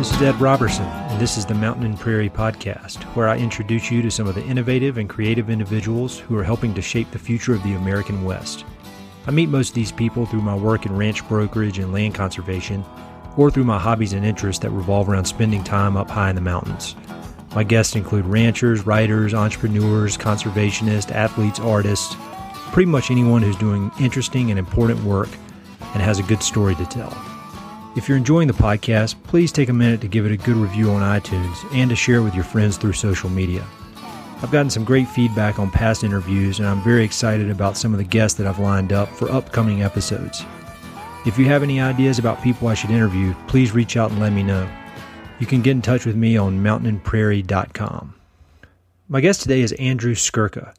This is Ed Robertson, and this is the Mountain and Prairie Podcast, where I introduce you to some of the innovative and creative individuals who are helping to shape the future of the American West. I meet most of these people through my work in ranch brokerage and land conservation, or through my hobbies and interests that revolve around spending time up high in the mountains. My guests include ranchers, writers, entrepreneurs, conservationists, athletes, artists, pretty much anyone who's doing interesting and important work and has a good story to tell. If you're enjoying the podcast, please take a minute to give it a good review on iTunes and to share it with your friends through social media. I've gotten some great feedback on past interviews, and I'm very excited about some of the guests that I've lined up for upcoming episodes. If you have any ideas about people I should interview, please reach out and let me know. You can get in touch with me on mountainandprairie.com. My guest today is Andrew Skurka.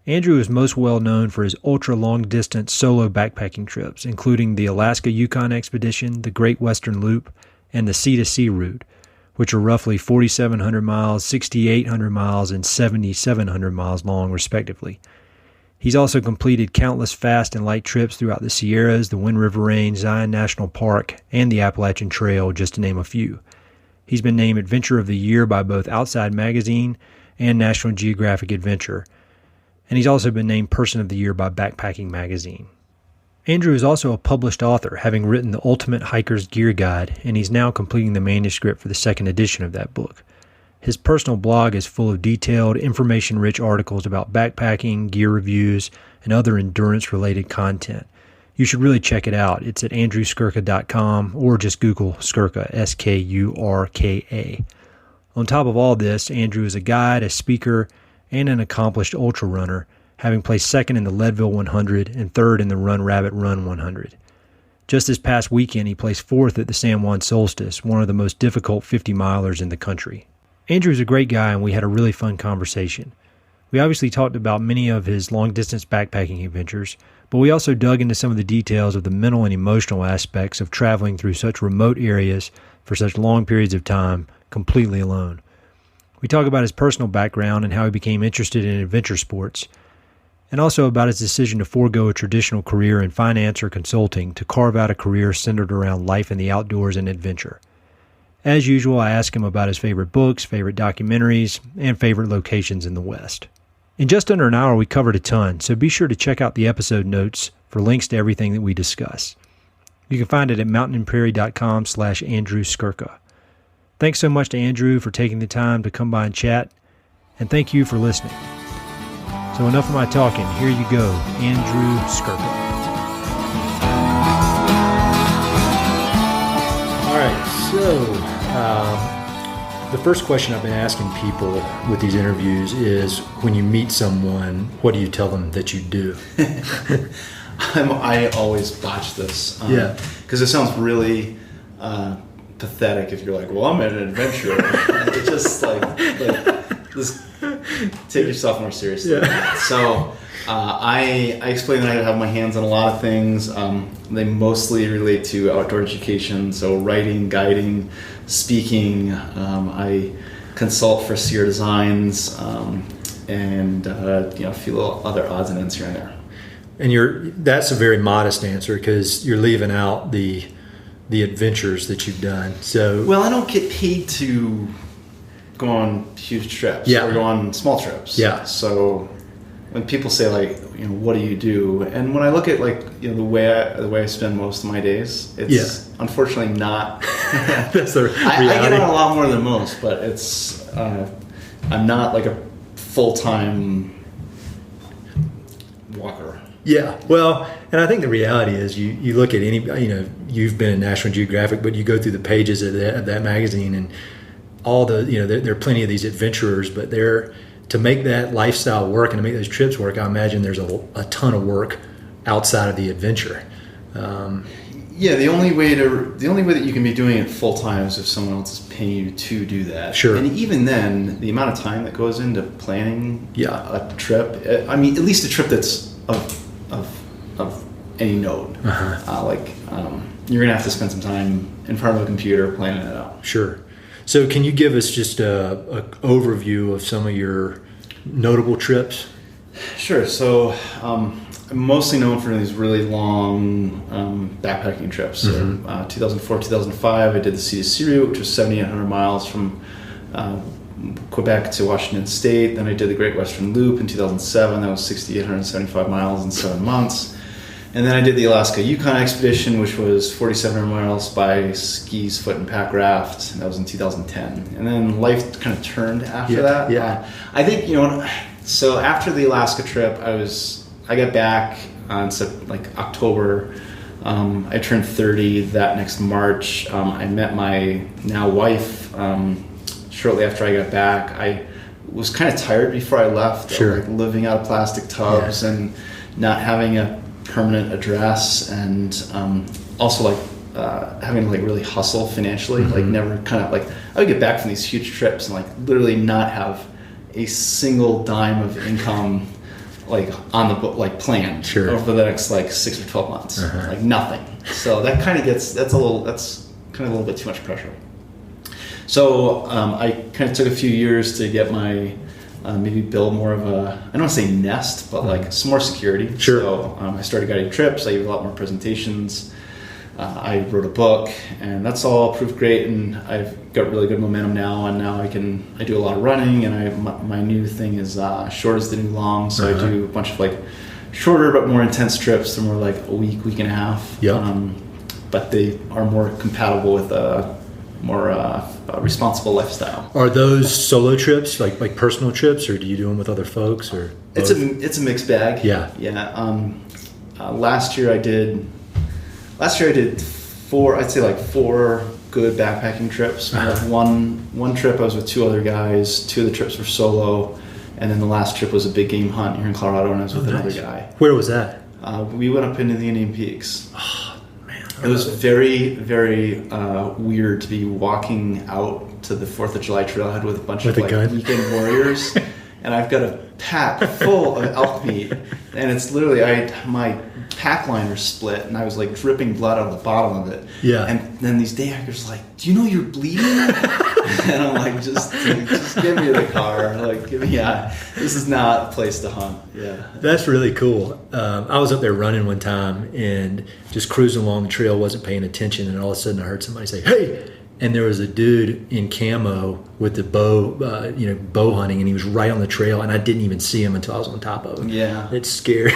Andrew is most well known for his ultra-long-distance solo backpacking trips, including the Alaska-Yukon Expedition, the Great Western Loop, and the Sea-to-Sea route, which are roughly 4,700 miles, 6,800 miles, and 7,700 miles long, respectively. He's also completed countless fast and light trips throughout the Sierras, the Wind River Range, Zion National Park, and the Appalachian Trail, just to name a few. He's been named Adventurer of the Year by both Outside Magazine and National Geographic Adventure, and he's also been named Person of the Year by Backpacking Magazine. Andrew is also a published author, having written The Ultimate Hiker's Gear Guide, and he's now completing the manuscript for the second edition of that book. His personal blog is full of detailed, information-rich articles about backpacking, gear reviews, and other endurance-related content. You should really check it out. It's at andrewskurka.com or just Google Skurka, S-K-U-R-K-A. On top of all this, Andrew is a guide, a speaker, and an accomplished ultra runner, having placed second in the Leadville 100 and third in the Run Rabbit Run 100. Just this past weekend, he placed fourth at the San Juan Solstice, one of the most difficult 50-milers in the country. Andrew's a great guy, and we had a really fun conversation. We obviously talked about many of his long-distance backpacking adventures, but we also dug into some of the details of the mental and emotional aspects of traveling through such remote areas for such long periods of time, completely alone. We talk about his personal background and how he became interested in adventure sports, and also about his decision to forego a traditional career in finance or consulting to carve out a career centered around life in the outdoors and adventure. As usual, I ask him about his favorite books, favorite documentaries, and favorite locations in the West. In just under an hour, we covered a ton, so be sure to check out the episode notes for links to everything that we discuss. You can find it at mountainandprairie.com/Andrew Skurka. Thanks so much to Andrew for taking the time to come by and chat, and thank you for listening. So enough of my talking. Here you go, Andrew Skurka. All right, so the first question I've been asking people with these interviews is, when you meet someone, what do you tell them that you do? I always botch this. Because it sounds really pathetic if you're like, well, I'm an adventurer. It's just like just take yourself more seriously. Yeah. So I explain that I have my hands on a lot of things. They mostly relate to outdoor education, so writing, guiding, speaking. I consult for Sear Designs, and a few little other odds and ends here and there. And that's a very modest answer, because you're leaving out the adventures that you've done. So, well, I don't get paid to go on huge trips or go on small trips. Yeah. So when people say, like, what do you do? And when I look at, like, the way I spend most of my days, it's unfortunately not. That's the reality. I get on a lot more than most, but it's I'm not like a full-time walker. Yeah, well, and I think the reality is you look at any, you've been in National Geographic, but you go through the pages of that magazine, and all the, there are plenty of these adventurers, but to make that lifestyle work and to make those trips work, I imagine there's a ton of work outside of the adventure. The only way that you can be doing it full time is if someone else is paying you to do that. Sure. And even then, the amount of time that goes into planning a trip, I mean, at least a trip that's of any note. You're gonna have to spend some time in front of a computer planning it out. Sure. So can you give us just a overview of some of your notable trips? Sure. So I'm mostly known for these really long backpacking trips. So, 2004, 2005, I did the C2C route, which was 7,800 miles from Quebec to Washington State. Then I did the Great Western Loop in 2007. That was 6,875 miles in 7 months. And then I did the Alaska Yukon expedition, which was 4,700 miles by skis, foot, and pack raft. That was in 2010. And then life kind of turned after that. Yeah. I think, so after the Alaska trip, I got back on October. I turned 30 that next March. I met my now wife shortly after I got back. I was kind of tired before I left. Sure. Living out of plastic tubs and not having a permanent address, and also having to really hustle financially. Never I would get back from these huge trips and literally not have a single dime of income on the book planned over the next 6 or 12 months. Nothing. So that kind of that's kind of a little bit too much pressure. So I kind of took a few years to get my maybe build more of a, I don't want to say nest, but some more security. Sure. So I started guiding trips. I gave a lot more presentations. I wrote a book, and that's all proved great. And I've got really good momentum now. And now I do a lot of running, and my new thing is short is the new long. So I do a bunch of shorter but more intense trips. They're more a week and a half. Yep. But they are more compatible with more responsible lifestyle. Are those solo trips, like personal trips, or do you do them with other folks, or both? It's a mixed bag. Yeah. Last year I did 4 good backpacking trips. One trip I was with 2 other guys. 2 of the trips were solo, and then the last trip was a big game hunt here in Colorado, and I was with another guy. Where was that? We went up into the Indian Peaks. Oh man, it was very, very weird to be walking out to the 4th of July trailhead with a bunch of weekend warriors, and I've got a pack full of elk meat, and it's literally my pack liner split, and I was dripping blood out of the bottom of it. Yeah. And then these day hikers were do you know you're bleeding? And I'm just give me the car. This is not a place to hunt. Yeah. That's really cool. I was up there running one time and just cruising along the trail, wasn't paying attention, and all of a sudden I heard somebody say, "Hey!" And there was a dude in camo with the bow, bow hunting, and he was right on the trail, and I didn't even see him until I was on top of him. Yeah. It's scary.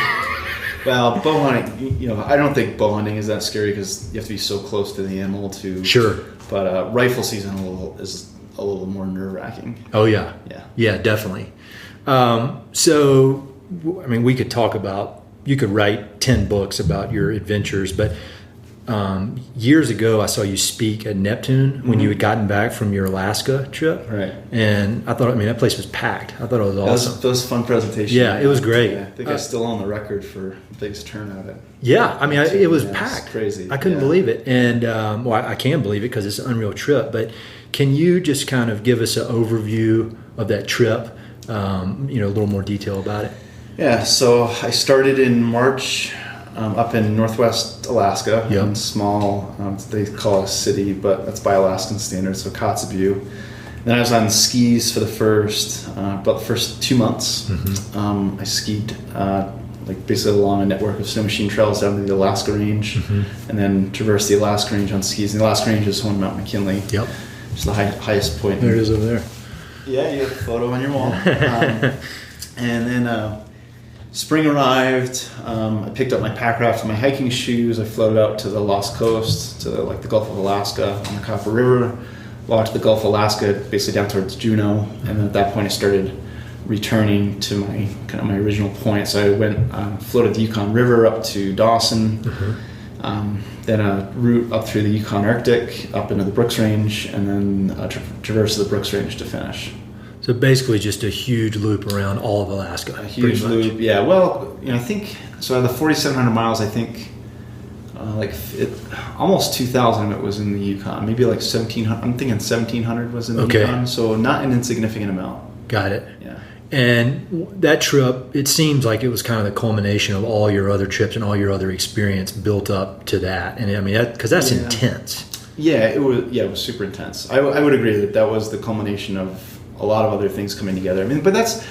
Well, bow hunting, I don't think bow hunting is that scary because you have to be so close to the animal to. Sure. But rifle season is a little more nerve-wracking. Oh, yeah. Yeah. Yeah, definitely. So, we could talk about, you could write 10 books about your adventures, but years ago I saw you speak at Neptune when you had gotten back from your Alaska trip. Right. And I thought, that place was packed. I thought it was awesome. That was a fun presentation. Yeah, it was great. Yeah, I think I still on the record for biggest turnout at. Yeah, it was packed. It's crazy. I couldn't believe it. And I can believe it because it's an unreal trip. But can you just kind of give us an overview of that trip, a little more detail about it? Yeah, so I started in March up in northwest Alaska, in small, they call it a city, but that's by Alaskan standards, so Kotzebue. Then I was on skis for the first 2 months. I skied basically along a network of snow machine trails down to the Alaska Range, and then traversed the Alaska Range on skis. And the Alaska Range is on Mount McKinley. Yep. It's the highest point. There it is over there. Yeah, you have a photo on your wall. And then spring arrived. I picked up my pack raft and my hiking shoes. I floated out to the Lost Coast, to the Gulf of Alaska on the Copper River. Walked the Gulf of Alaska, basically down towards Juneau, and at that point I started returning to my original point. So I went floated the Yukon River up to Dawson, then a route up through the Yukon Arctic up into the Brooks Range, and then traverse the Brooks Range to finish. So basically just a huge loop around all of Alaska. A huge loop, yeah. Well, I think, so out of the 4,700 miles, I think almost 2,000 of it was in the Yukon. Maybe 1,700, I'm thinking 1,700 was in the Yukon, so not an insignificant amount. Got it. Yeah. And that trip, it seems like it was kind of the culmination of all your other trips and all your other experience built up to that. And because that's intense. Yeah, it was super intense. I would agree that was the culmination of a lot of other things coming together. But that's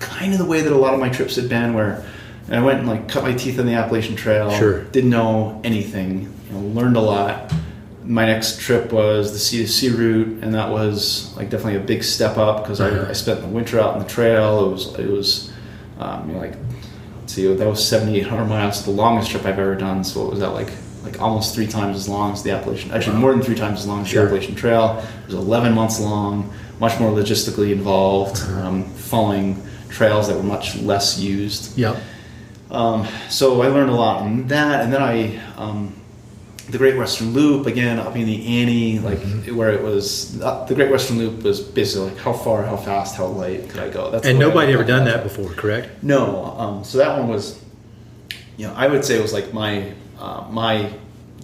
kind of the way that a lot of my trips had been, where And I went and like cut my teeth on the Appalachian Trail. Sure. Didn't know anything. Learned a lot. My next trip was the C2C route, and that was like definitely a big step up because I spent the winter out on the trail. It was like, let's see, that was 7,800 miles, the longest trip I've ever done. So it was that like almost 3 times as long as the Appalachian, actually more than 3 times as long as the Appalachian Trail. It was 11 months long, much more logistically involved, following trails that were much less used. Yep. So I learned a lot on that, and then the Great Western Loop, again, up in the ante, like where it was, the Great Western Loop was basically like how far, how fast, how light could I go. That's and nobody ever done that before, correct? No. So that one was, I would say it was like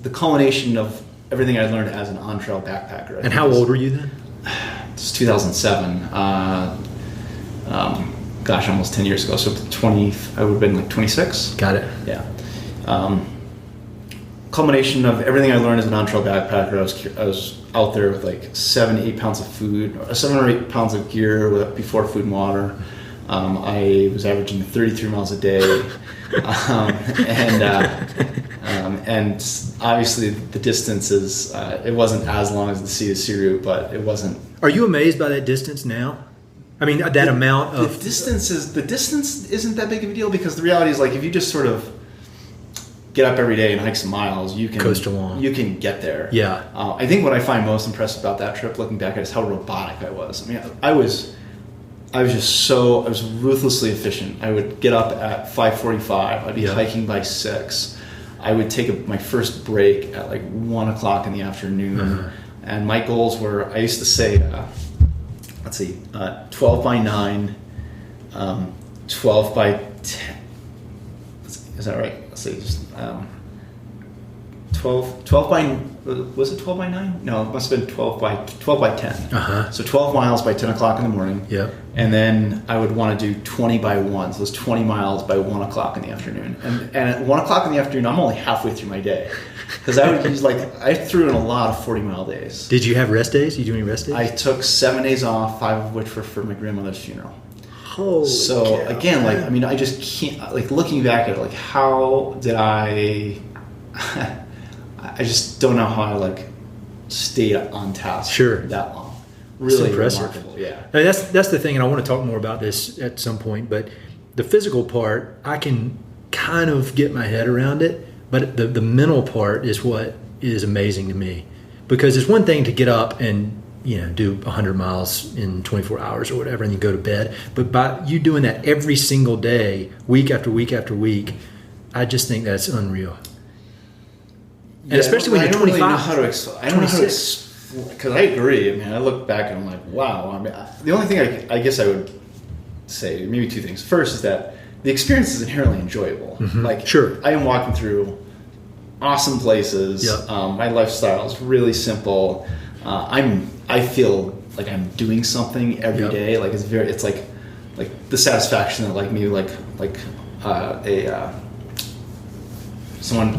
the culmination of everything I learned as an on-trail backpacker. And how old were you then? It's 2007. Almost 10 years ago. So I would have been like 26. Got it. Yeah. Culmination of everything I learned as an on-trail backpacker. I was out there with like 7 or 8 pounds of food, 7 or 8 pounds of gear before food and water. I was averaging 33 miles a day, and obviously the distance is it wasn't as long as the C2C route, but it wasn't. Are you amazed by that distance now? I mean, that amount of the distance isn't that big of a deal because the reality is like if you just sort of get up every day and hike some miles, you can coast along. You can get there. Yeah. I think what I find most impressive about that trip, looking back at it, is how robotic I was. I mean, I was ruthlessly efficient. I would get up at 5:45. I'd be hiking by 6. I would take my first break at like 1 o'clock in the afternoon. And my goals were, I used to say, 12 by 9, 12 by 10. Is that right? Let's see, just 12 by, was it 12 by 9? No, it must have been 12 by 10. So 12 miles by 10 o'clock in the morning. Yep. And then I would want to do 20 by 1. So it's 20 miles by 1 o'clock in the afternoon. And at 1 o'clock in the afternoon, I'm only halfway through my day. Because I would use I threw in a lot of 40-mile days. Did you have rest days? Did you do any rest days? I took 7 days off, 5 of which were for my grandmother's funeral. Holy cow. Again, I just can't, looking back at it, how did I just don't know how I stayed on task that long. Really impressive. Remarkable, yeah. I mean, that's the thing, and I want to talk more about this at some point, but the physical part, I can kind of get my head around it, but the mental part is what is amazing to me. Because it's one thing to get up and do 100 miles in 24 hours or whatever, and you go to bed. But by you doing that every single day, week after week after week, I just think that's unreal. And especially when you're 25. I don't know how to explain, because I agree. I mean, I look back and I'm like, wow. I mean, the only thing I guess I would say, maybe 2 things. First is that the experience is inherently enjoyable. Sure. I am walking through awesome places. Yep. My lifestyle is really simple. I feel like I'm doing something every day. It's like the satisfaction that someone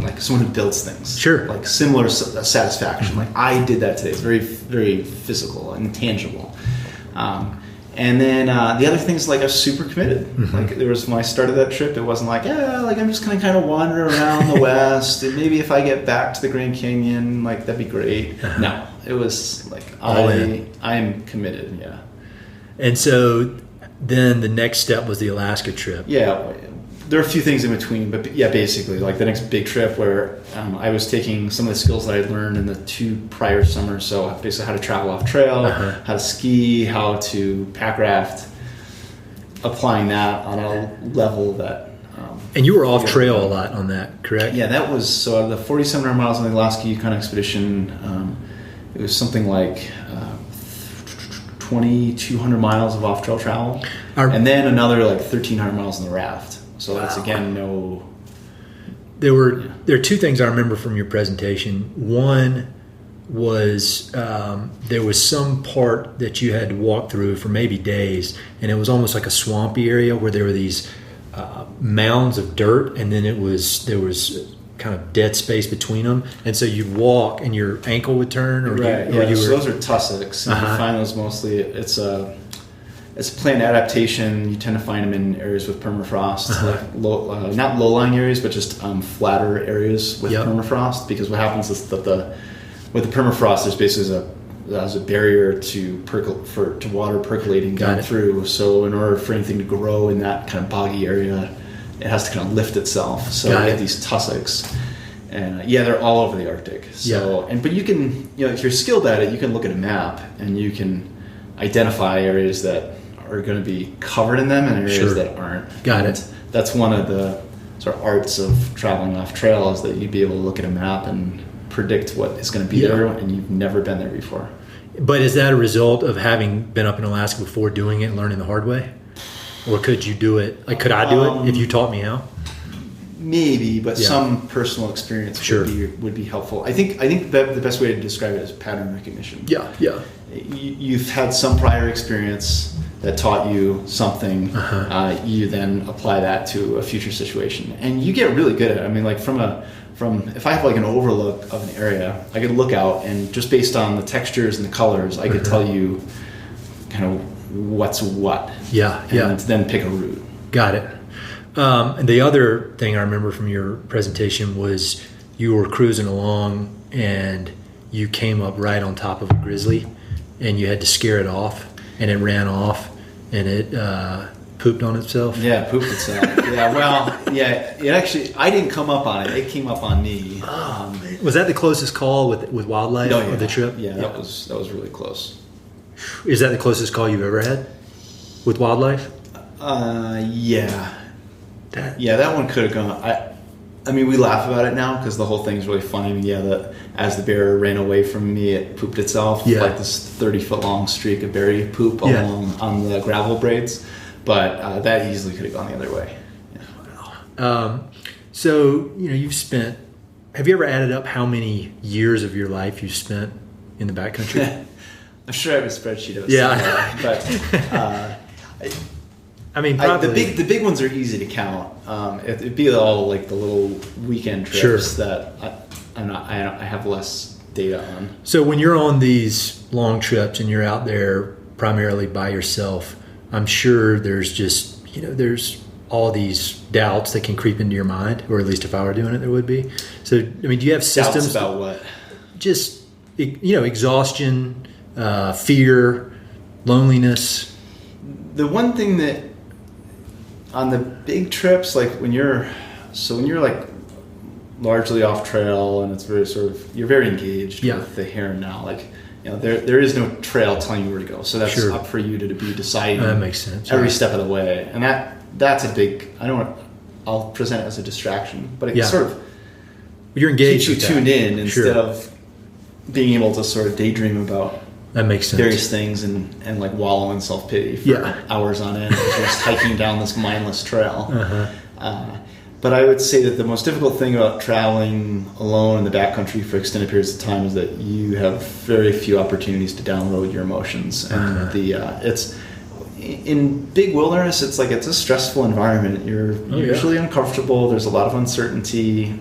who builds things. Sure. Similar satisfaction. I did that today. It's very, very physical and tangible. And then the other thing is I was super committed. There was, when I started that trip, it wasn't I'm just gonna kind of wander around the West, and maybe if I get back to the Grand Canyon, that'd be great. No, it was I am committed. Yeah. And so then the next step was the Alaska trip. Yeah. There are a few things in between, but yeah, basically, the next big trip where I was taking some of the skills that I learned in the 2 prior summers. So basically, how to travel off trail, how to ski, how to pack raft, applying that on a level that. And you were off trail a lot on that, correct? Yeah, that was the 4,700 miles on the Alaska Yukon expedition. It was something like 2,200 miles of off trail travel, and then another 1,300 miles on the raft. So that's again no. There are 2 things I remember from your presentation. One was there was some part that you had to walk through for maybe days, and it was almost like a swampy area where there were these mounds of dirt, and then there was kind of dead space between them, and so you'd walk and your ankle would turn, or so those are tussocks. And you find those mostly. as a plant adaptation, you tend to find them in areas with permafrost, like not low-lying areas, but just flatter areas with permafrost. Because what happens is that with the permafrost, there's basically a barrier to water percolating down through. So in order for anything to grow in that kind of boggy area, it has to kind of lift itself. So you have these tussocks. And they're all over the Arctic. So, but you can, if you're skilled at it, you can look at a map and you can identify areas that are going to be covered in them and areas that aren't. Got it. That's one of the sort of arts of traveling off trail, is that you'd be able to look at a map and predict what is going to be there, and you've never been there before. But is that a result of having been up in Alaska before, doing it and learning the hard way? Or could you do it? Like, could I do it if you taught me how? Maybe, but some personal experience would be helpful. I think that the best way to describe it is pattern recognition. Yeah. You've had some prior experience that taught you something. You then apply that to a future situation, and you get really good at it. I mean, like from if I have like an overlook of an area, I could look out and just based on the textures and the colors, I could tell you kind of what's what. And then pick a route. Got it. And the other thing I remember from your presentation was you were cruising along and you came up right on top of a grizzly and you had to scare it off, and it ran off and it pooped on itself. Yeah, pooped itself. It actually, I didn't come up on it. It came up on me. Was that the closest call with wildlife of the trip? Yeah, that was really close. Is that the closest call you've ever had with wildlife? That one could have gone. I mean, we laugh about it now because the whole thing's really funny. I mean, as the bear ran away from me, it pooped itself, like this 30-foot long streak of berry poop along on the gravel braids. But that easily could have gone the other way. Wow. So you've spent. Have you ever added up how many years of your life you've spent in the backcountry? I'm sure I have a spreadsheet of it. But. I mean, probably. The big ones are easy to count. It'd be all like the little weekend trips that I have less data on. So when you're on these long trips and you're out there primarily by yourself, I'm sure there's just there's all these doubts that can creep into your mind, or at least if I were doing it, there would be. So I mean, do you have systems? Doubts about what? Just exhaustion, fear, loneliness. The one thing that on the big trips, like when you're like largely off trail and it's very sort of, you're very engaged with the here and now. Like, there is no trail telling you where to go. So that's up for you to be deciding. That makes sense. Every step of the way. And that's a big, I'll present it as a distraction, but it sort of you're engaged keeps you tuned in instead of being able to sort of daydream about that makes sense. Various things and like wallow in self-pity for hours on end, just hiking down this mindless trail. But I would say that the most difficult thing about traveling alone in the backcountry for extended periods of time is that you have very few opportunities to download your emotions. And it's in big wilderness. It's a stressful environment. You're usually uncomfortable. There's a lot of uncertainty.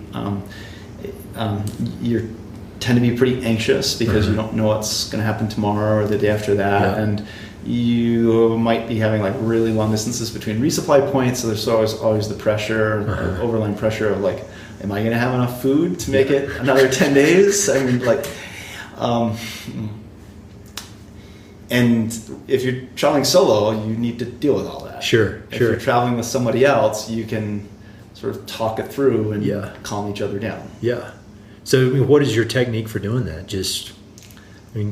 You tend to be pretty anxious because you don't know what's going to happen tomorrow or the day after that, and you might be having like really long distances between resupply points, so there's always the pressure, overlying pressure of like, am I going to have enough food to make it another 10 days? I mean, and if you're traveling solo, you need to deal with all that. Sure. If you're traveling with somebody else, you can sort of talk it through and calm each other down. Yeah. So what is your technique for doing that?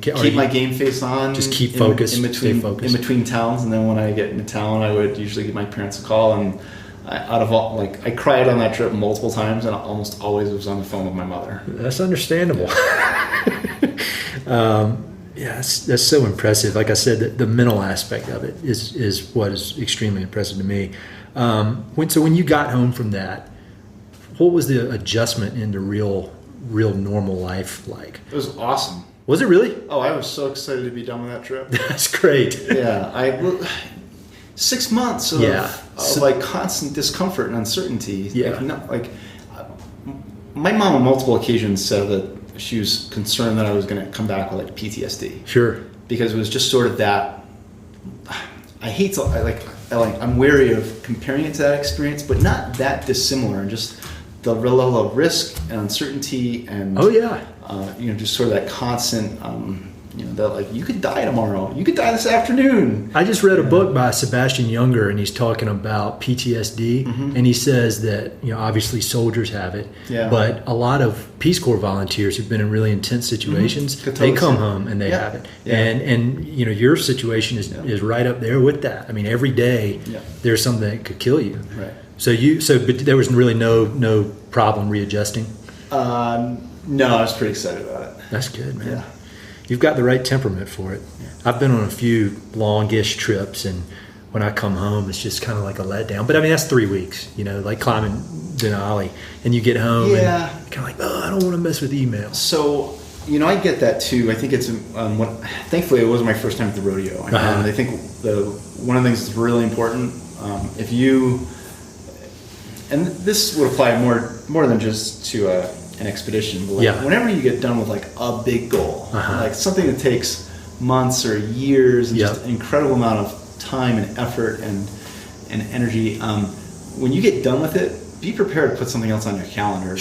Keep my game face on. Just keep focused. Stay focused. In between towns, and then when I get into town, I would usually give my parents a call. And I cried on that trip multiple times, and almost always was on the phone with my mother. That's understandable. That's so impressive. Like I said, the mental aspect of it is what is extremely impressive to me. When you got home from that, what was the adjustment into real normal life like? It was awesome. Was it really? Oh, I was so excited to be done with that trip. That's great. 6 months of constant discomfort and uncertainty. Yeah. My mom on multiple occasions said that she was concerned that I was going to come back with PTSD. Sure. Because it was just sort of that. hate to, I'm wary of comparing it to that experience, but not that dissimilar, and just the level of risk and uncertainty and just sort of that constant that like you could die tomorrow, you could die this afternoon. I just read a book by Sebastian Junger, and he's talking about PTSD, and he says that obviously soldiers have it, but a lot of Peace Corps volunteers who've been in really intense situations, they come home and they have it, and your situation is right up there with that. I mean, every day there's something that could kill you. Right. But there was really no problem readjusting. No, I was pretty excited about it. That's good, man. Yeah. You've got the right temperament for it. Yeah. I've been on a few longish trips, and when I come home, it's just kind of like a letdown. But I mean, that's 3 weeks, like climbing Denali, and you get home and kind of like, I don't want to mess with email. So, I get that too. I think it's thankfully it wasn't my first time at the rodeo. And I think one of the things that's really important, if you, and this would apply more than just to an expedition, but whenever you get done with like a big goal, like something that takes months or years and just an incredible amount of time and effort and energy, when you get done with it, be prepared to put something else on your calendar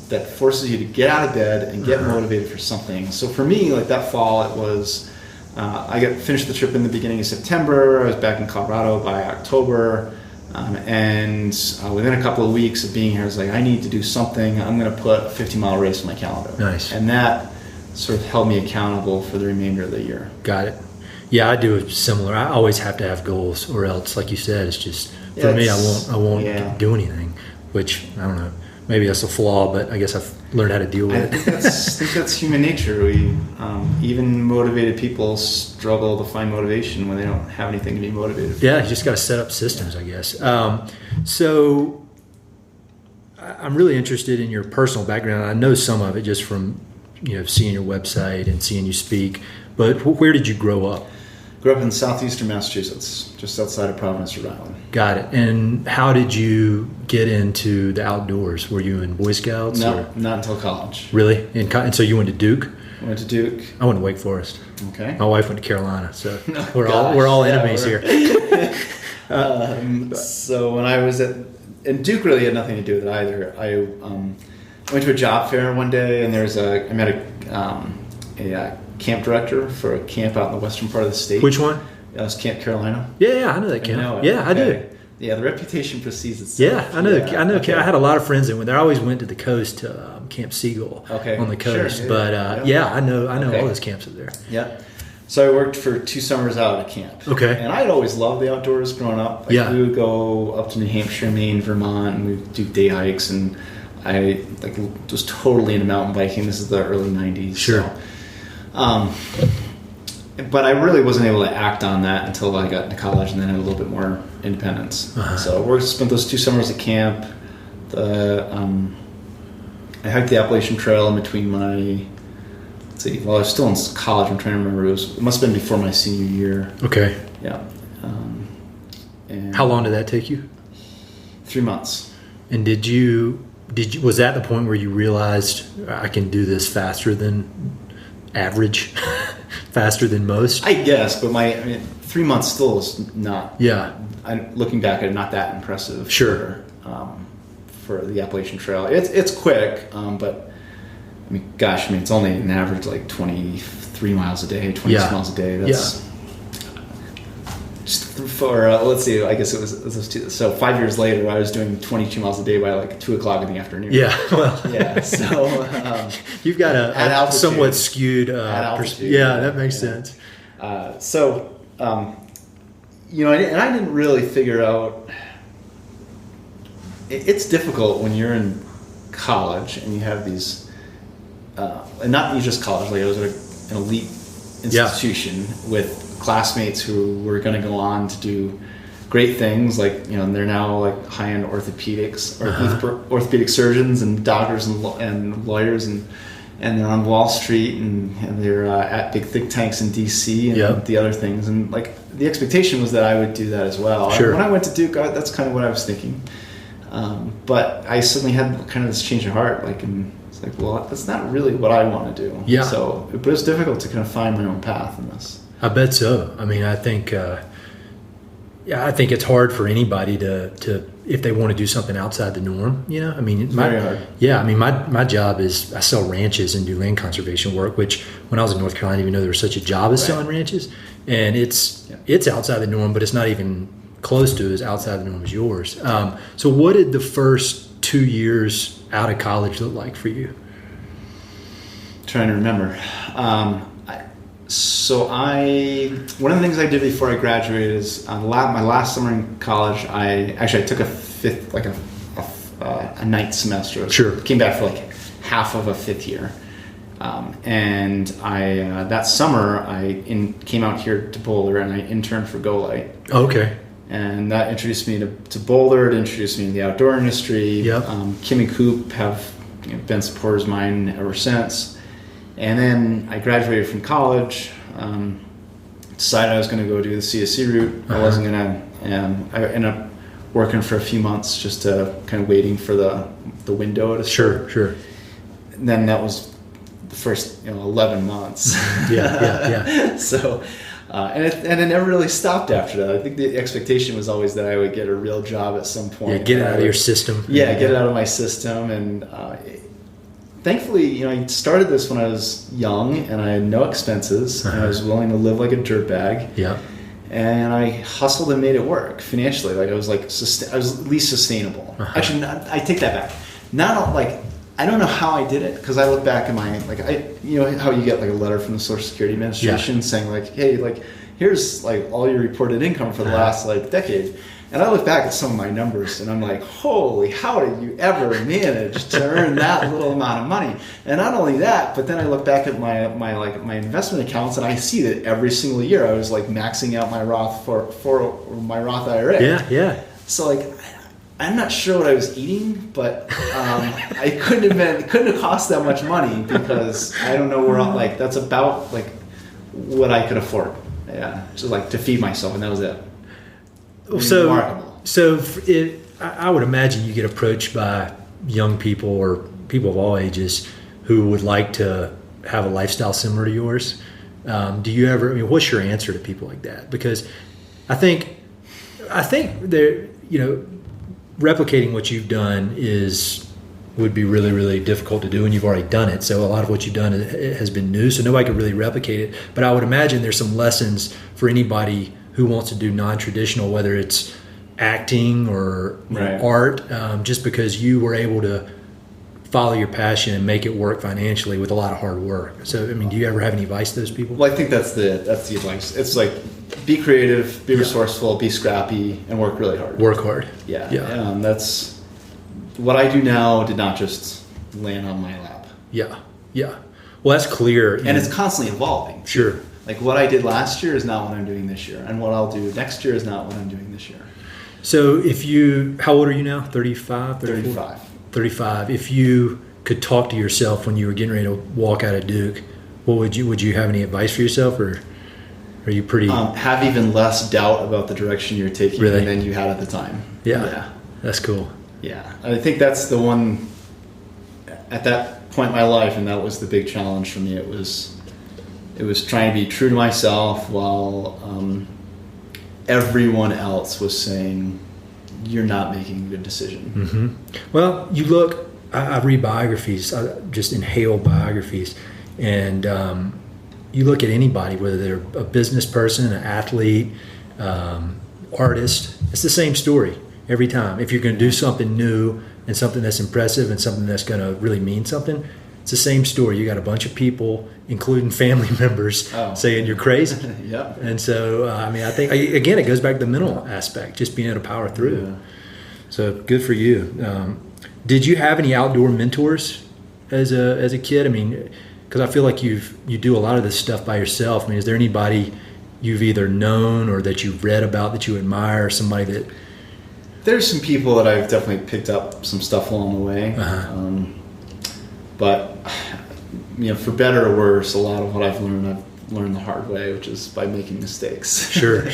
that forces you to get out of bed and get motivated for something. So for me, like that fall, it was I finished the trip in the beginning of September. I was back in Colorado by October. And within a couple of weeks of being here, I was like, I need to do something. I'm going to put a 50-mile race on my calendar. Nice. And that sort of held me accountable for the remainder of the year. Got it. Yeah, I do it similar. I always have to have goals, or else, like you said, it's just for me. I won't do anything. Which I don't know. Maybe that's a flaw, but I guess I've learned how to deal with it. I think that's human nature. We even motivated people struggle to find motivation when they don't have anything to be motivated for. Yeah, you just got to set up systems, I guess. So I'm really interested in your personal background. I know some of it just from seeing your website and seeing you speak. But where did you grow up? Grew up in southeastern Massachusetts, just outside of Providence, Rhode Island. Got it. And how did you get into the outdoors? Were you in Boy Scouts? No, not until college. Really? And so you went to Duke? I went to Duke. I went to Wake Forest. Okay. My wife went to Carolina, so we're all enemies here. So when I was and Duke really had nothing to do with it either. I went to a job fair one day, and I met a camp director for a camp out in the western part of the state. Which one? That was Camp Carolina. Yeah, I know that camp. Yeah, I do. Yeah, the reputation precedes itself. Yeah, I know. Okay. I had a lot of friends that went there. I always went to the coast to Camp Seagull on the coast. Sure, but I know all those camps up there. Yeah. So I worked for 2 summers out at camp. Okay. And I had always loved the outdoors growing up. We would go up to New Hampshire, Maine, Vermont, and we'd do day hikes. And I was totally into mountain biking. This is the early 90s. Sure. So, but I really wasn't able to act on that until I got into college and then had a little bit more independence. So I spent those 2 summers at camp. I hiked the Appalachian Trail in between my, I was still in college. I'm trying to remember. It must have been before my senior year. Okay. Yeah. And how long did that take you? 3 months. And was that the point where you realized I can do this faster than average, faster than most? I guess, but 3 months still is not. Yeah. Looking back at it, not that impressive. Sure. For the Appalachian Trail, it's quick, but it's only an average like 23 miles a day, 26 miles a day. That's just for let's see. I guess it was 2. So 5 years later, I was doing 22 miles a day by like 2:00 in the afternoon. Yeah, well, yeah. So you've got a somewhat skewed perspective. Yeah, that makes sense. And I didn't really figure out. It's difficult when you're in college and you have these, and not just college. Like I was at an elite institution with classmates who were going to go on to do great things. Like they're now like high-end orthopedic surgeons and doctors and lawyers, and they're on Wall Street and they're at big think tanks in DC and the other things. And like the expectation was that I would do that as well. Sure. When I went to Duke, that's kind of what I was thinking. But I suddenly had kind of this change of heart, it's like, well, that's not really what I want to do. Yeah. So, but it's difficult to kind of find my own path in this. I bet so. I think I think it's hard for anybody to if they want to do something outside the norm. I mean, very hard. Yeah, I mean, my job is I sell ranches and do land conservation work. Which when I was in North Carolina, I didn't even know there was such a job as selling ranches, and it's outside the norm, but it's not even close to as outside the norm as yours. So, what did the first 2 years out of college look like for you? Trying to remember. One of the things I did before I graduated is my last summer in college. I took a ninth semester. Sure. Came back for like half of a fifth year, and I that summer came out here to Boulder and I interned for GoLite. Okay. And that introduced me to Boulder. It introduced me to the outdoor industry. Yep. Kim and Coop have been supporters of mine ever since. And then I graduated from college, decided I was going to go do the CSC route. I wasn't going to, I ended up working for a few months just to kind of waiting for the window to start. Sure. And then that was the first 11 months. Yeah. So, and it never really stopped after that. I think the expectation was always that I would get a real job at some point. Yeah, get it out of your system. Yeah, get it out of my system. And thankfully, I started this when I was young and I had no expenses. And I was willing to live like a dirtbag. Yeah. And I hustled and made it work financially. Like I was at least sustainable. Actually, I take that back. I don't know how I did it because I look back at my how you get like a letter from the Social Security Administration saying like, hey, like here's like all your reported income for the last like decade. And I look back at some of my numbers and I'm like, holy, how did you ever manage to earn that little amount of money? And not only that, but then I look back at my investment accounts and I see that every single year I was like maxing out my Roth for my Roth IRA. Yeah. So like, I'm not sure what I was eating, but I couldn't have cost that much money because I don't know where that's about like what I could afford. Yeah, just like to feed myself, and that was it. Remarkable. I would imagine you get approached by young people or people of all ages who would like to have a lifestyle similar to yours. Do you ever? I mean, what's your answer to people like that? Because I think there, replicating what you've done would be really, really difficult to do, and you've already done it. So a lot of what you've done has been new, so nobody could really replicate it. But I would imagine there's some lessons for anybody who wants to do non-traditional, whether it's acting or art, just because you were able to follow your passion and make it work financially with a lot of hard work. So, I mean, do you ever have any advice to those people? Well, I think that's the advice. It's like, be creative, be resourceful, be scrappy, and work really hard. Work hard. Yeah. That's what I do now. Did not just land on my lap. Yeah. Well, that's clear. And it's constantly evolving. Sure. Like what I did last year is not what I'm doing this year, and what I'll do next year is not what I'm doing this year. So, how old are you now? 35, 34? 35. If you could talk to yourself when you were getting ready to walk out of Duke, what would you have any advice for yourself, or are you pretty have even less doubt about the direction you're taking than you had at the time? Yeah. That's cool. Yeah, I think that's the one at that point in my life, and that was the big challenge for me. It was trying to be true to myself while everyone else was saying you're not making a good decision. Mm-hmm. Well, you look. I read biographies. I just inhale biographies, and you look at anybody, whether they're a business person, an athlete, artist. It's the same story every time. If you're going to do something new and something that's impressive and something that's going to really mean something, it's the same story. You got a bunch of people, including family members, saying you're crazy. Yeah. And so, I think, again, it goes back to the mental aspect, just being able to power through. Yeah. So good for you. Did you have any outdoor mentors as a kid? I mean, because I feel like you do a lot of this stuff by yourself. I mean, is there anybody you've either known or that you've read about that you admire, somebody that... There's some people that I've definitely picked up some stuff along the way. But, for better or worse, a lot of what I've learned the hard way, which is by making mistakes. Sure.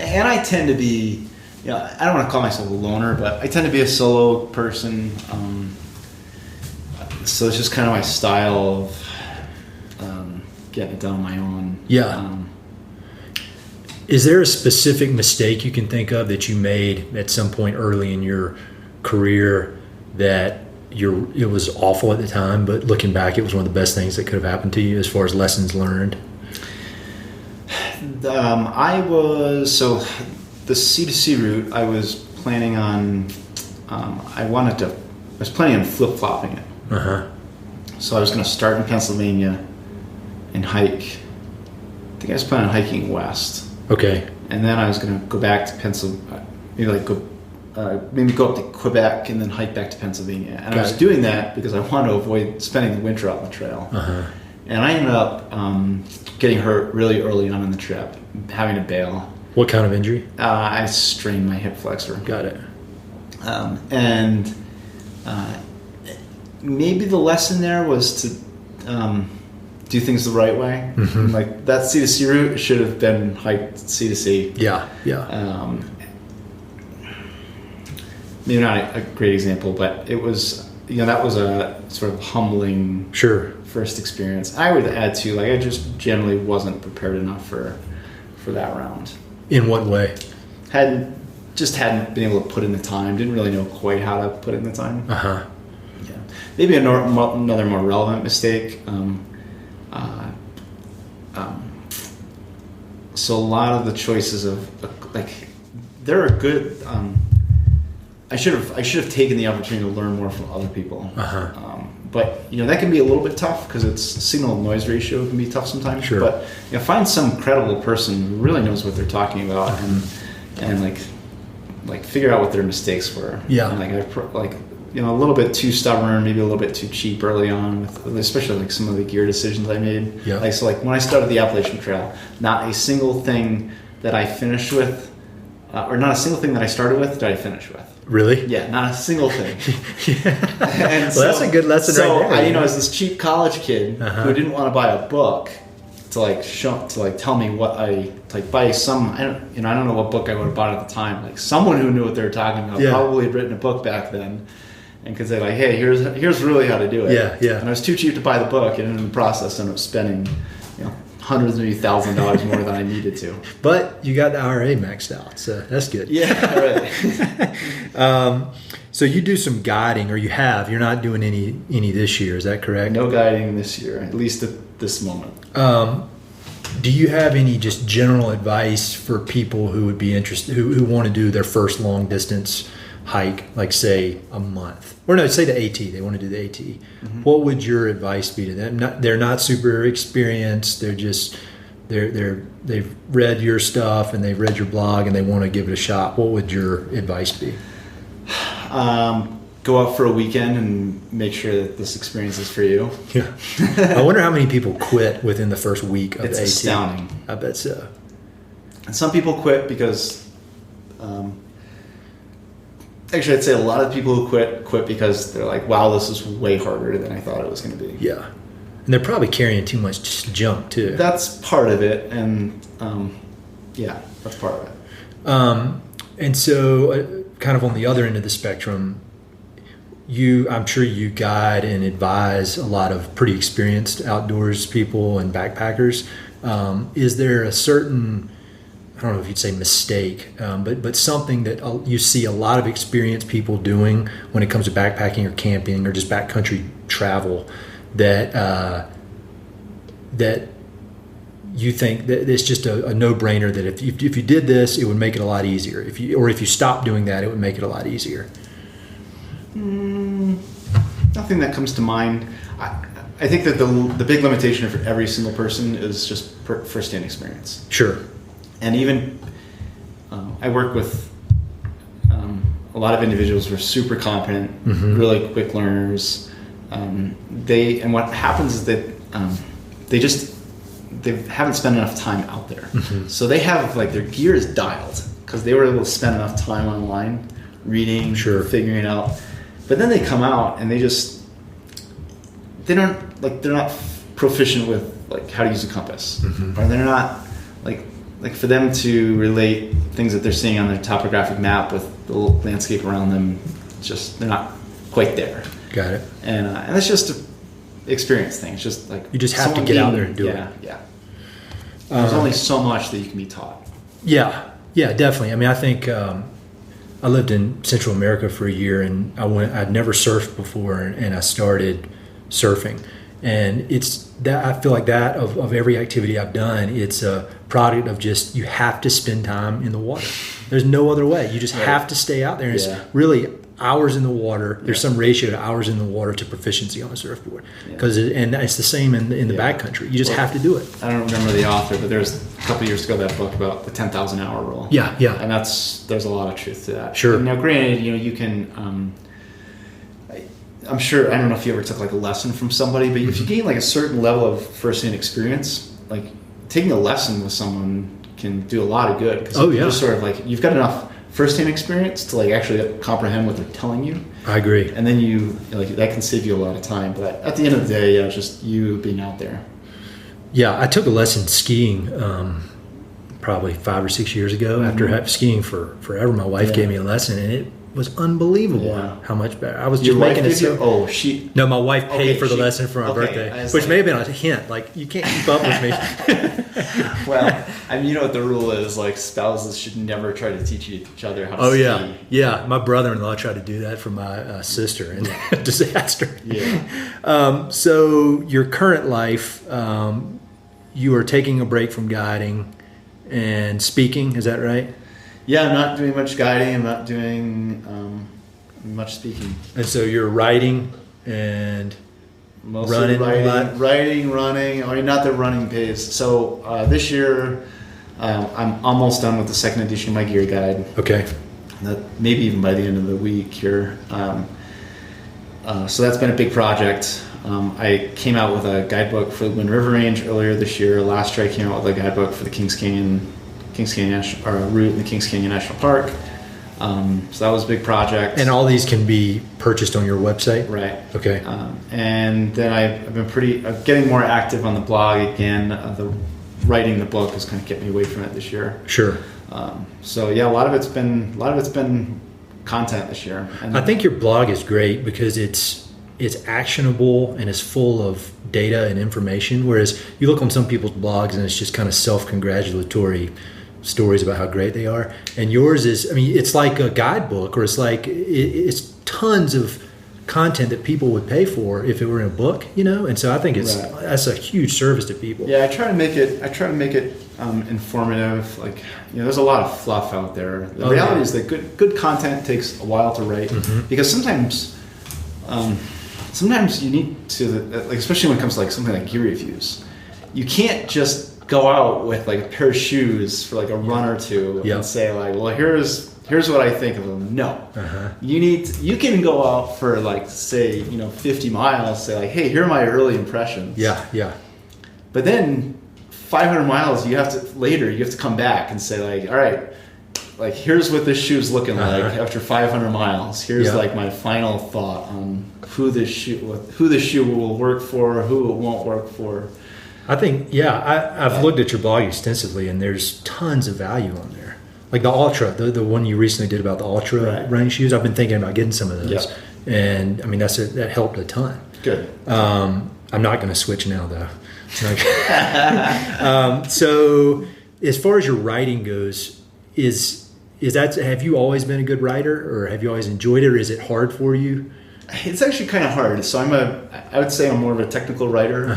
And I tend to be, I don't want to call myself a loner, but I tend to be a solo person. So it's just kind of my style of getting it done on my own. Yeah. Is there a specific mistake you can think of that you made at some point early in your career that it was awful at the time, but looking back, it was one of the best things that could have happened to you as far as lessons learned? The C2C route, I was planning on, I was planning on flip-flopping it. Uh-huh. So I was going to start in Pennsylvania and hike. I think I was planning on hiking west. Okay. And then I was going to go back to Pennsylvania, maybe go up to Quebec and then hike back to Pennsylvania. And I was doing that because I wanted to avoid spending the winter out on the trail. Uh-huh. And I ended up getting hurt really early on in the trip, having to bail. What kind of injury? I strained my hip flexor. Got it. Maybe the lesson there was to do things the right way. Mm-hmm. Like that C2C route should have been hiked C2C. Yeah. Maybe not a great example, but it was, that was a sort of humbling first experience. I would add to, I just generally wasn't prepared enough for that round. In what way? Hadn't been able to put in the time. Didn't really know quite how to put in the time. Uh-huh. Yeah. Maybe another more relevant mistake. So a lot of the choices there are good. I should have taken the opportunity to learn more from other people. Uh-huh. But that can be a little bit tough because it's signal to noise ratio can be tough sometimes. Sure. But find some credible person who really knows what they're talking about and figure out what their mistakes were. Yeah. And a little bit too stubborn, maybe a little bit too cheap early on, especially some of the gear decisions I made. Yeah. When I started the Appalachian Trail, not a single thing that I finished with, or not a single thing that I started with, did I finish with. Really? Yeah, not a single thing. And that's a good lesson right there. So I, as this cheap college kid who didn't want to buy a book to tell me what buy some, I don't know what book I would have bought at the time. Someone who knew what they were talking about probably had written a book back then, and could say hey, here's really how to do it. Yeah. And I was too cheap to buy the book, and in the process, I ended up spending hundreds, maybe $1,000 more than I needed to. But you got the IRA maxed out, so that's good. Yeah, right. So you do some guiding, or you're not doing any this year, is that correct? No guiding this year, at least at this moment. Do you have any just general advice for people who would be interested, who want to do their first long distance hike, say a month? Or no, say the AT, they want to do the AT. Mm-hmm. What would your advice be to them? They're not super experienced, they've read your stuff and they've read your blog and they want to give it a shot. What would your advice be? Go out for a weekend and make sure that this experience is for you. Yeah. I wonder how many people quit within the first week of the AT. It's astounding. I bet so. And some people quit because, actually I'd say a lot of people who quit because they're like, wow, this is way harder than I thought it was going to be. Yeah. And they're probably carrying too much junk too. That's part of it. And that's part of it. And so kind of on the other end of the spectrum, I'm sure you guide and advise a lot of pretty experienced outdoors people and backpackers. Is there a certain, I don't know if you'd say mistake, but something that you see a lot of experienced people doing when it comes to backpacking or camping or just backcountry travel that you think that it's just a no-brainer that if you did this, it would make it a lot easier. If you stopped doing that, it would make it a lot easier. Nothing that comes to mind. I think that the big limitation for every single person is just first-hand experience. Sure. And even I work with a lot of individuals who are super competent, really quick learners. And what happens is that they haven't spent enough time out there. Mm-hmm. So they have their gear is dialed because they were able to spend enough time online reading, figuring it out. But then they come out and they're not proficient with how to use a compass, or they're not for them to relate things that they're seeing on their topographic map with the landscape around them. They're not quite there. Got it. And that's just an experience thing. It's just you just have to get out there and do it. Yeah. There's only so much that you can be taught. Yeah, definitely. I mean, I think I lived in Central America for a year, and I'd never surfed before, and I started surfing. And it's that I feel like that of every activity I've done, it's a product of just you have to spend time in the water. There's no other way. You just have to stay out there. And it's really hours in the water. There's some ratio to hours in the water to proficiency on a surfboard. And it's the same in the backcountry. You just have to do it. I don't remember the author, but there's a couple years ago that book about the 10,000 hour rule. Yeah. And there's a lot of truth to that. Sure. Now, granted, you can. I'm sure, I don't know if you ever took like a lesson from somebody, but if you gain like a certain level of first-hand experience, like taking a lesson with someone can do a lot of good. Because just sort of like, you've got enough first-hand experience to like actually comprehend what they're telling you. I agree. And then that can save you a lot of time. But at the end of the day, it's just you being out there. Yeah, I took a lesson skiing probably 5 or 6 years ago. After skiing for forever, my wife gave me a lesson, and it was unbelievable how much better. I was just making it so. Oh, she. No, my wife paid for the lesson for my birthday, which may have been a hint. Like, you can't keep up with me. Well, I mean, you know what the rule is. Like, spouses should never try to teach each other how to ski. Yeah. My brother-in-law tried to do that for my sister, and disaster. Yeah. So your current life, you are taking a break from guiding and speaking. Is that right? Yeah, I'm not doing much guiding. I'm not doing much speaking. And so you're writing and mostly writing, running. I mean, not the running pace. So this year, I'm almost done with the second edition of my gear guide. Okay. Maybe even by the end of the week here. So that's been a big project. I came out with a guidebook for the Wind River Range earlier this year. Last year, I came out with a guidebook for the Kings Canyon route in the Kings Canyon National Park. So that was a big project. And all these can be purchased on your website? Right. Okay. And then I've been getting more active on the blog again. Writing the book has kind of kept me away from it this year. Sure. So yeah, a lot of it's been content this year. And I think your blog is great because it's actionable and it's full of data and information. Whereas you look on some people's blogs and it's just kind of self-congratulatory stories about how great they are. And yours is, I mean, it's like a guidebook, or it's tons of content that people would pay for if it were in a book, And so I think that's a huge service to people. Yeah, I try to make it informative. Like, there's a lot of fluff out there. The reality is that good content takes a while to write because sometimes you need to, like, especially when it comes to like something like gear reviews, you can't just go out with like a pair of shoes for like a run or two and say like, well, here's what I think of them. No, you can go out for like, say, 50 miles, say like, hey, here are my early impressions. Yeah. But then 500 miles, you have to come back and say like, all right, like, here's what this shoe's looking like after 500 miles. Here's like my final thought on who this shoe will work for, who it won't work for. I think, I've looked at your blog extensively, and there's tons of value on there. Like the Ultra, the one you recently did about the Ultra running shoes. I've been thinking about getting some of those, and I mean that helped a ton. Good. I'm not going to switch now though. So as far as your writing goes, is that, have you always been a good writer, or have you always enjoyed it, or is it hard for you? It's actually kind of hard. So I would say I'm more of a technical writer.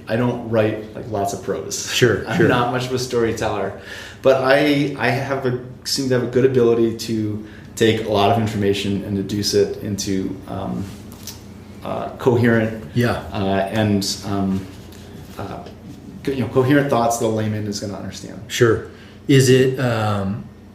I don't write like lots of prose. Sure. I'm not much of a storyteller, but I seem to have a good ability to take a lot of information and deduce it into coherent coherent thoughts that a layman is going to understand. Sure. Is it?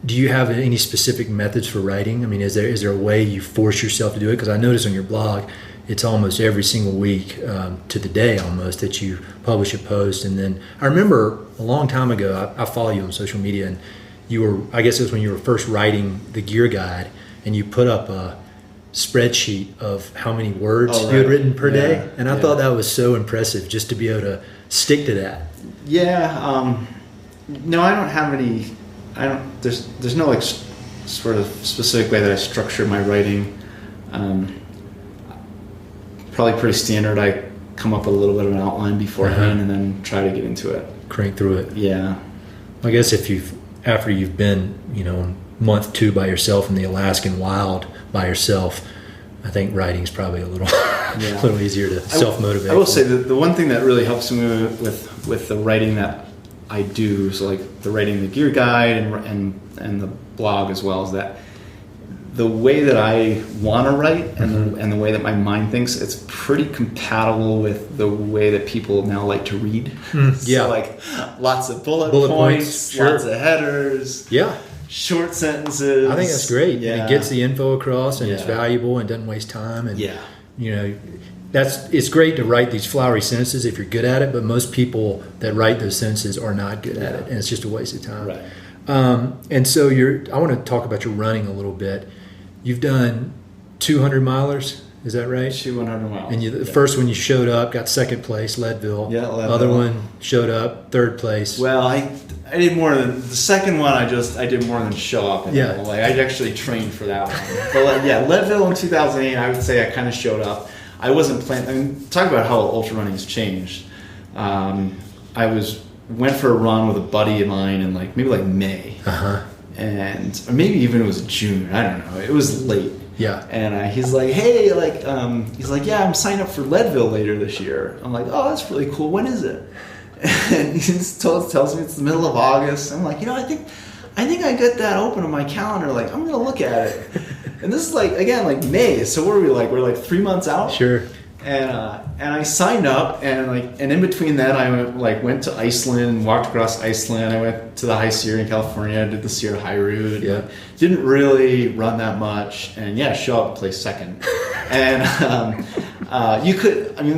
Do you have any specific methods for writing? I mean, is there a way you force yourself to do it? Because I notice on your blog, it's almost every single week to the day almost that you publish a post. And then I remember a long time ago, I follow you on social media, and you were, I guess it was when you were first writing the gear guide, and you put up a spreadsheet of how many words you had written per day. And I thought that was so impressive just to be able to stick to that. Yeah. No, I don't have any... There's no like sort of specific way that I structure my writing. Probably pretty standard. I come up with a little bit of an outline beforehand and then try to get into it. Crank through it. Yeah. I guess if after you've been, month 2 by yourself in the Alaskan wild by yourself, I think writing's probably a little a little easier to self-motivate. I will say that the one thing that really helps me with the writing that I do, so like the writing the gear guide and the blog as well, is that the way that I want to write and the way that my mind thinks, it's pretty compatible with the way that people now like to read. So like lots of bullet points, sure. Lots of headers, short sentences. I think that's great. Yeah. And it gets the info across, and it's valuable and doesn't waste time. And it's great to write these flowery sentences if you're good at it, but most people that write those sentences are not good at it, and it's just a waste of time. Right. And so I want to talk about your running a little bit. You've done 200 milers, is that right? 200 miles. And the first one you showed up, got second place, Leadville. Yeah, Leadville. Other one showed up, third place. Well, I did more than the second one. I did more than show up. Like I actually trained for that one. But Leadville in 2008, I would say I kind of showed up. I wasn't planning. I mean, talk about how ultra running has changed. I went for a run with a buddy of mine in maybe May. And or maybe even it was June. I don't know. It was late. Yeah. And he's like, hey, he's like, yeah, I'm signing up for Leadville later this year. I'm like, oh, that's really cool. When is it? And he just tells me it's the middle of August. I'm like, I think I got that open on my calendar. Like, I'm gonna look at it. And this is again May. So what are we like? We're 3 months out. Sure. And I signed up, and in between that, I went to Iceland, walked across Iceland. I went to the High Sierra in California, did the Sierra High Route. Yeah. Didn't really run that much, and show up and play second. And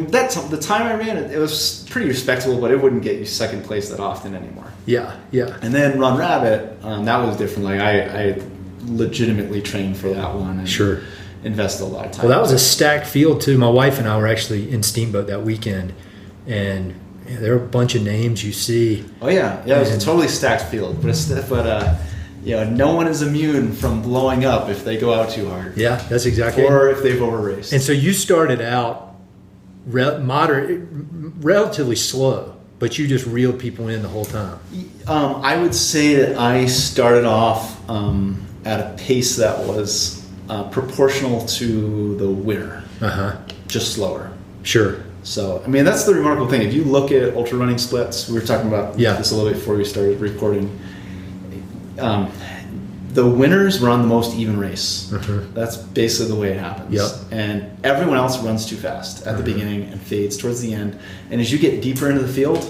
that's the time I ran it was pretty respectable, but it wouldn't get you second place that often anymore. Yeah. And then Run Rabbit, that was different. I legitimately trained for that one. And sure. Invested a lot of time. Well, that was a stacked field too. My wife and I were actually in Steamboat that weekend, and there are a bunch of names you see. Oh yeah, it was a totally stacked field, but no one is immune from blowing up if they go out too hard. Yeah, that's exactly. Or if they've over raced. And so you started out relatively slow, but you just reeled people in the whole time. I would say that I started off at a pace that was proportional to the winner, just slower. Sure. So, that's the remarkable thing. If you look at ultra running splits, we were talking about this a little bit before we started recording. The winners run the most even race. That's basically the way it happens. Yep. And everyone else runs too fast at the beginning and fades towards the end. And as you get deeper into the field,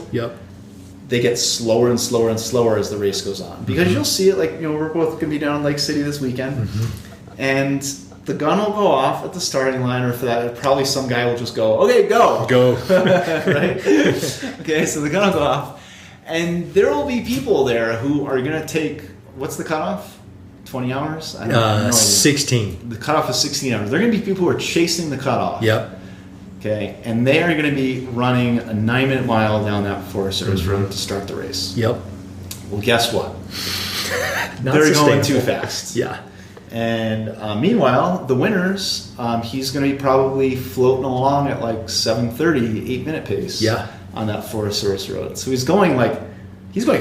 they get slower and slower and slower as the race goes on. Because you'll see it we're both going to be down in Lake City this weekend. And the gun will go off at the starting line, or for that, probably some guy will just go, okay, go. Right? Okay, so the gun will go off. And there will be people there who are going to take, what's the cutoff? 20 hours? I don't know. 16. The cutoff is 16 hours. There are going to be people who are chasing the cutoff. Yep. Okay, and they are going to be running a 9-minute mile down that Forest Service road to start the race. Yep. Well, guess what? They're going too fast. Yeah. And meanwhile, the winners, he's going to be probably floating along at 7:30, 8-minute pace on that Forest Service road. So he's going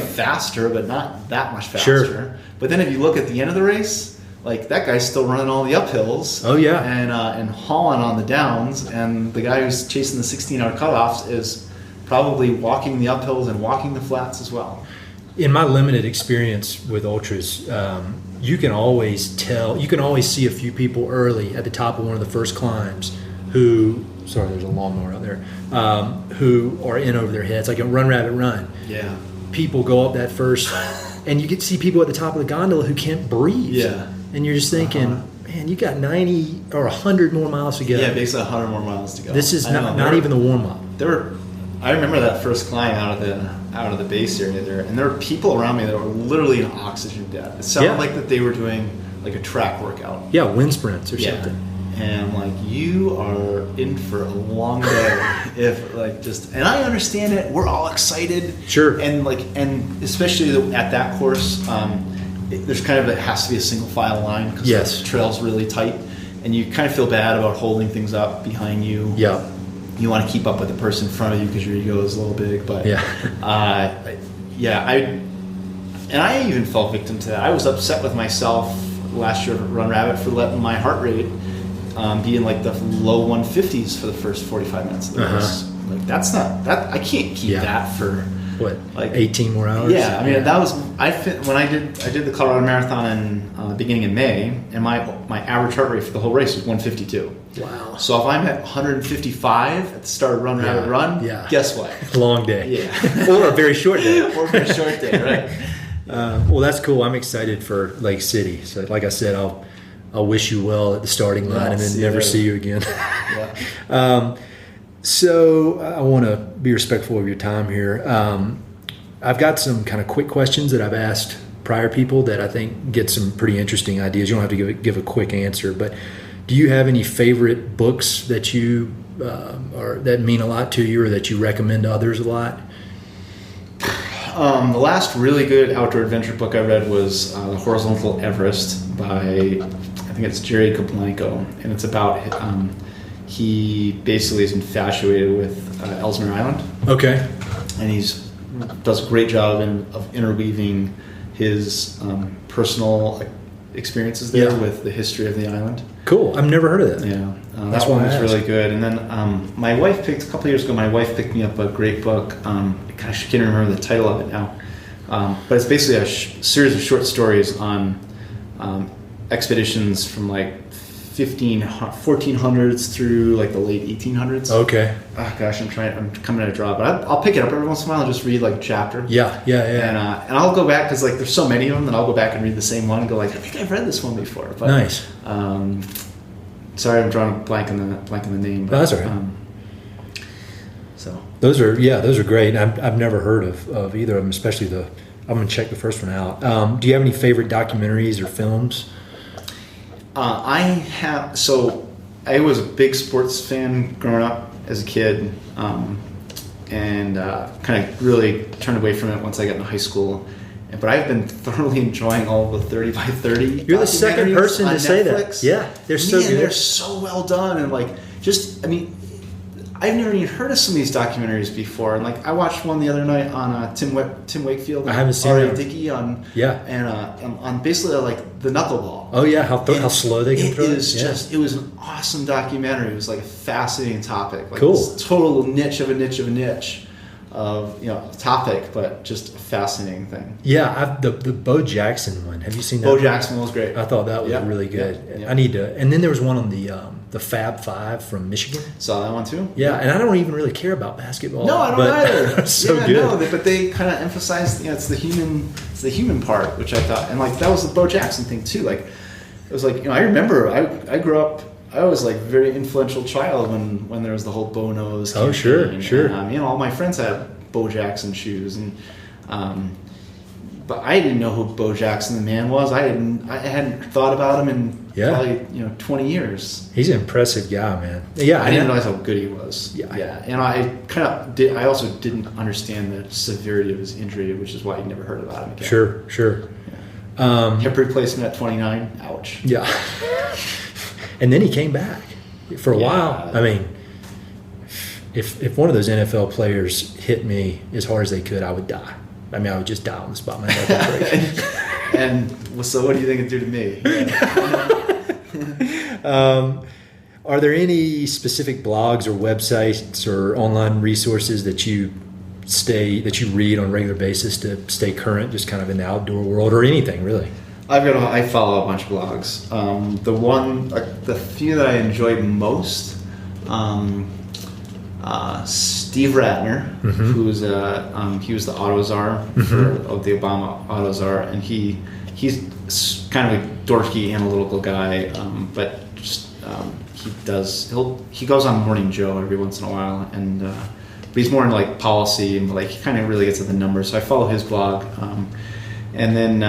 faster, but not that much faster. Sure. But then if you look at the end of the race, that guy's still running all the uphills. Oh, yeah. And hauling on the downs. And the guy who's chasing the 16-hour cutoffs is probably walking the uphills and walking the flats as well. In my limited experience with ultras, you can always see a few people early at the top of one of the first climbs there's a lawnmower out there, who are in over their heads, like a Run Rabbit Run. Yeah. People go up that first, and you get to see people at the top of the gondola who can't breathe. Yeah. And you're just thinking, man, you got 90 or 100 more miles to go. Yeah, basically 100 more miles to go. This is not even the warm-up. I remember that first climb out of the base area there, and there were people around me that were literally in oxygen debt. It sounded like that they were doing a track workout. Yeah, wind sprints or something. And I'm you are in for a long day and I understand it. We're all excited. Sure. And especially at that course, there's it has to be a single file line because the trail's really tight, and you kind of feel bad about holding things up behind you. Yeah. You want to keep up with the person in front of you because your ego is a little big, but And I even fell victim to that. I was upset with myself last year at Run Rabbit for letting my heart rate be in like the low 150s for the first 45 minutes of the race. Like that's not that I can't keep that for what, like 18 more hours. Yeah, I mean that was when I did the Colorado Marathon in the beginning of May, and my average heart rate for the whole race was 152. Wow. So if I'm at 155 at the start of Run Rabbit Run, guess what? Long day. Yeah. Or a very short day. Or a very short day, right? Well, that's cool. I'm excited for Lake City. So, like I said, I'll wish you well at the starting line and then never see you again. Yeah. So I want to be respectful of your time here. I've got some kind of quick questions that I've asked prior people that I think get some pretty interesting ideas. You don't have to give a quick answer, but do you have any favorite books that you or that mean a lot to you or that you recommend to others a lot? The last really good outdoor adventure book I read was The Horizontal Everest by, I think it's Jerry Kaplanko, and it's about he basically is infatuated with Ellesmere Island. Okay. And does a great job of interweaving his personal experiences there with the history of the island. Cool. I've never heard of that. Yeah. That one was really good. And then my wife a couple years ago, my wife picked me up a great book. Gosh, I can't remember the title of it now. But it's basically a series of short stories on expeditions from like 1400s through like the late 1800s. Okay. Oh gosh, I'm coming at a draw, but I'll pick it up every once in a while and just read like a chapter. Yeah. And I'll go back because like there's so many of them that I'll go back and read the same one and go like, I think I've read this one before. But, nice. Sorry, I'm drawing a blank on the name. But, that's all right. So those are great. I've never heard of either of them, especially I'm going to check the first one out. Do you have any favorite documentaries or films? I was a big sports fan growing up as a kid, and kind of really turned away from it once I got into high school. But I've been thoroughly enjoying all the 30 by 30. You're the second person to say Netflix. that. Yeah, they're so good. They're so well done, and like I've never even heard of some of these documentaries before. And like I watched one the other night on Tim Wakefield. I haven't seen R.A. it. Dickey on and on basically like the knuckleball. Oh yeah, how slow they can throw it. It was an awesome documentary. It was like a fascinating topic. Like cool. This total niche of a niche of a niche of topic, but just a fascinating thing. Yeah, the Bo Jackson one. Have you seen that? Bo Jackson was great. I thought that was really good. Yeah. I need to. And then there was one on the Fab Five from Michigan. Saw that one too. Yeah, and I don't even really care about basketball. No, I don't either. It's so good. No, but they kind of emphasized it's the human part, which I thought, and like that was the Bo Jackson thing too. Like it was like I remember I grew up. I was like a very influential child when there was the whole Bo Knows campaign. Oh sure. And, all my friends had Bo Jackson shoes, and but I didn't know who Bo Jackson the man was. I hadn't thought about him in probably 20 years. He's an impressive guy, man. Yeah, I didn't realize how good he was. Yeah, and I also didn't understand the severity of his injury, which is why you never heard about him again. Sure. Hip replacement at 29. Ouch. Yeah. And then he came back for a while. I mean, if one of those NFL players hit me as hard as they could, I would die. I mean, I would just die on the spot. My neck would break. And so what do you think it'd do to me? Are there any specific blogs or websites or online resources that you read on a regular basis to stay current, just kind of in the outdoor world, or anything really? I follow a bunch of blogs. The few that I enjoyed most, Steve Ratner, who's he was the AutoZar of the Obama AutoZar, and he's kind of a dorky analytical guy, but just he goes on Morning Joe every once in a while, and but he's more in like policy, and like he kind of really gets at the numbers. So I follow his blog, and then.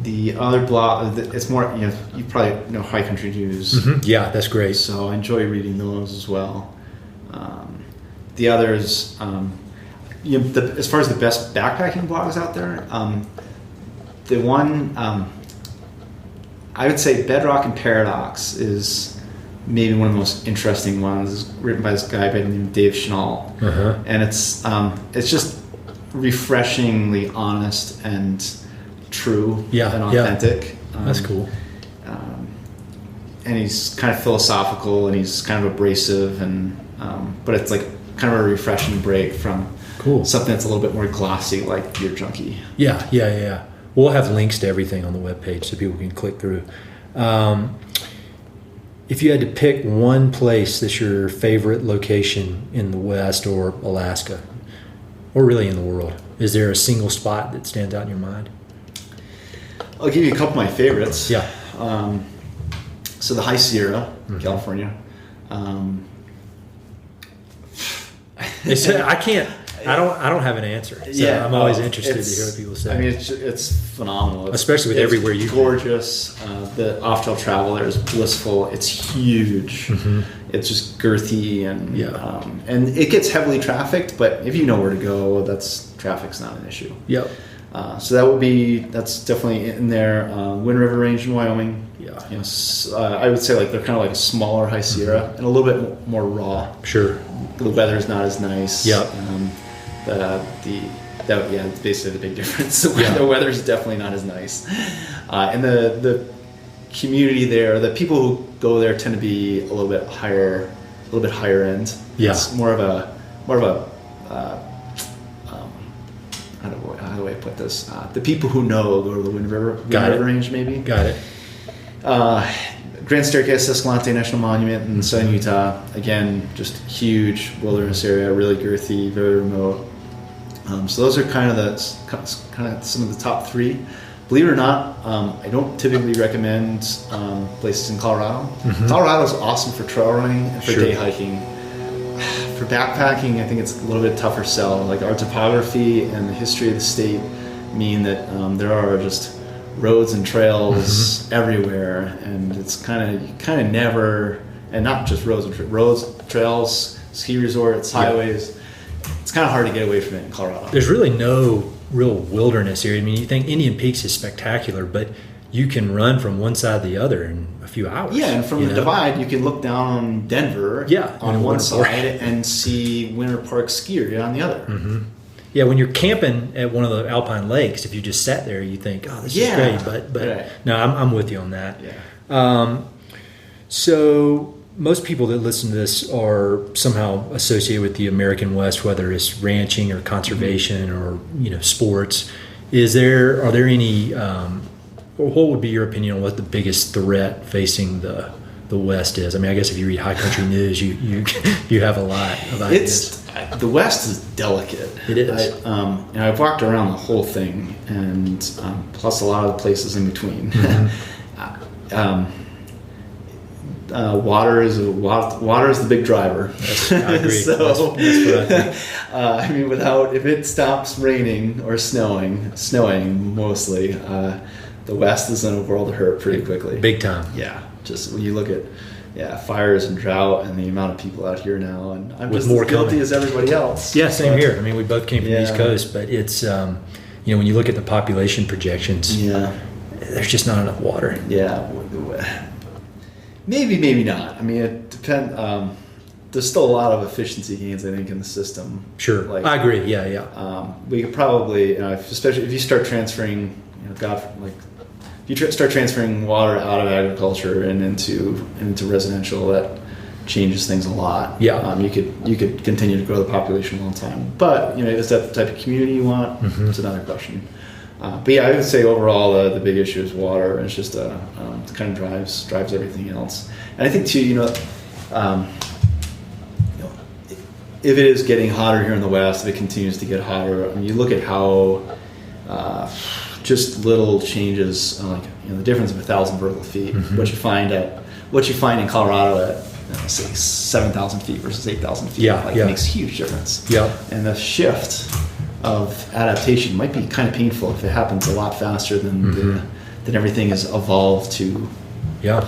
The other blog, it's more, you probably know High Country News. Mm-hmm. Yeah, that's great. So I enjoy reading those as well. The others, as far as the best backpacking blogs out there, the one, I would say Bedrock and Paradox is maybe one of the most interesting ones. It's written by this guy by the name of Dave Schnall. And it's just, refreshingly honest and true and authentic. That's cool. And he's kind of philosophical, and he's kind of abrasive, and but it's like kind of a refreshing break from something that's a little bit more glossy, like Beer Junkie. Yeah. We'll have links to everything on the webpage so people can click through. If you had to pick one place that's your favorite location in the West or Alaska, or really in the world, is there a single spot that stands out in your mind? I'll give you a couple of my favorites. Yeah. So the High Sierra, California. They said I don't have an answer. So I'm always interested to hear what people say. I mean, it's phenomenal. Especially with everywhere you gorgeous. The off-trail travel there is blissful. It's huge. Mm-hmm. It's just girthy and it gets heavily trafficked. But if you know where to go, traffic's not an issue. Yep. So that's definitely in there. Wind River Range in Wyoming. Yeah. I would say like they're kind of like a smaller High Sierra and a little bit more raw. Sure. The weather's not as nice. Yep. It's basically the big difference. The weather's definitely not as nice, and the community there, the people who go there tend to be a little bit higher end. Yeah. It's more of a how do I put this? The people who know go to the Wind River Range, maybe. Got it. Grand Staircase, Escalante National Monument in southern Utah. Again, just huge wilderness area, really girthy, very remote. So those are kind of some of the top three. Believe it or not, I don't typically recommend places in Colorado. Mm-hmm. Colorado's awesome for trail running and for day hiking. For backpacking, I think it's a little bit tougher sell. Like our topography and the history of the state mean that there are just roads and trails everywhere, and it's kind of never, and not just roads, trails, ski resorts, highways. It's kind of hard to get away from it in Colorado. There's really no real wilderness here. I mean, you think Indian Peaks is spectacular, but you can run from one side to the other in a few hours. Yeah, and from the divide, you can look down on Denver on one side and see Winter Park ski area on the other. Mm-hmm. Yeah, when you're camping at one of the alpine lakes, if you just sat there, you think, "Oh, this is great." But right. No, I'm with you on that. Yeah. So most people that listen to this are somehow associated with the American West, whether it's ranching or conservation or sports. Are there any? What would be your opinion on what the biggest threat facing the West is? I mean, I guess if you read High Country News, you have a lot of ideas. The West is delicate. It is. I've walked around the whole thing, and plus a lot of the places in between. Mm-hmm. Water is the big driver. I agree. So, that's what I think. I mean, if it stops raining or snowing mostly, the West is in a world of hurt pretty quickly. Big time. Yeah. Just when you look at fires and drought and the amount of people out here now, and I'm With just more as guilty coming. as everybody else. Yeah, same here. I mean, we both came from the East Coast, but it's when you look at the population projections, there's just not enough water. Yeah, maybe not. I mean, it depends. There's still a lot of efficiency gains, I think, in the system. Sure, I agree. Yeah. We could probably, especially if you start transferring, if you start transferring water out of agriculture and into residential, that changes things a lot. Yeah. You could continue to grow the population a long time, but is that the type of community you want? Mm-hmm. It's another question. But yeah, I would say overall the big issue is water. It's just it kind of drives everything else. And I think too, if it is getting hotter here in the West, if it continues to get hotter, I mean, you look at how just little changes, the difference of 1,000 vertical feet, mm-hmm. what you find in Colorado at say 7,000 feet versus 8,000 feet, it makes a huge difference. Yeah. And the shift of adaptation might be kind of painful if it happens a lot faster than mm-hmm. than everything is evolved to. Yeah.